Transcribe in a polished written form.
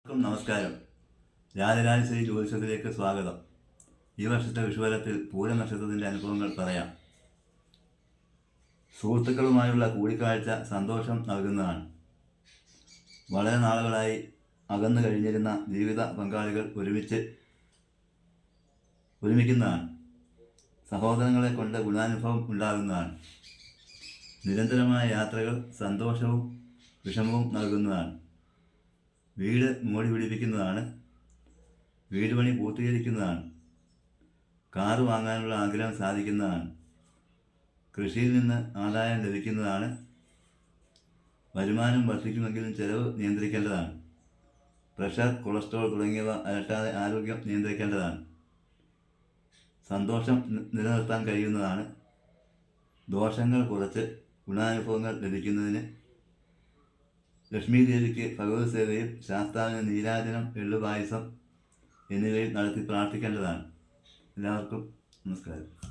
നമസ്കാരം. രാജരാജശ്രീ ജ്യോതിഷത്തിലേക്ക് സ്വാഗതം. ഈ വർഷത്തെ വിഷുവലത്തിൽ പൂര നക്ഷത്രത്തിൻ്റെ അനുഭവങ്ങൾ പറയാം. സുഹൃത്തുക്കളുമായുള്ള കൂടിക്കാഴ്ച സന്തോഷം നൽകുന്നതാണ്. വളരെ നാളുകളായി അകന്നു കഴിഞ്ഞിരുന്ന ജീവിത പങ്കാളികൾ ഒരുമിക്കുന്നതാണ്. സഹോദരങ്ങളെ കൊണ്ട് ഗുണാനുഭവം ഉണ്ടാകുന്നതാണ്. നിരന്തരമായ യാത്രകൾ സന്തോഷവും വിഷമവും നൽകുന്നതാണ്. വീട് മോടി പിടിപ്പിക്കുന്നതാണ്. വീട് പണി പൂർത്തീകരിക്കുന്നതാണ്. കാറ് വാങ്ങാനുള്ള ആഗ്രഹം സാധിക്കുന്നതാണ്. കൃഷിയിൽ നിന്ന് ആദായം ലഭിക്കുന്നതാണ്. വരുമാനം വർദ്ധിക്കുമെങ്കിലും ചെലവ് നിയന്ത്രിക്കേണ്ടതാണ്. പ്രഷർ, കൊളസ്ട്രോൾ തുടങ്ങിയവ അലട്ടാതെ ആരോഗ്യം നിയന്ത്രിക്കേണ്ടതാണ്. സന്തോഷം നിലനിർത്താൻ കഴിയുന്നതാണ്. ദോഷങ്ങൾ കുറച്ച് ഗുണാനുഭവങ്ങൾ ലഭിക്കുന്നതിന് ലക്ഷ്മി ദേവിക്ക് ഭഗവത് സേവയും ശാസ്താവിന് നീരാജനം, എള്ളുപായസം എന്നിവയും നടത്തി പ്രാർത്ഥിക്കേണ്ടതാണ്. എല്ലാവർക്കും നമസ്കാരം.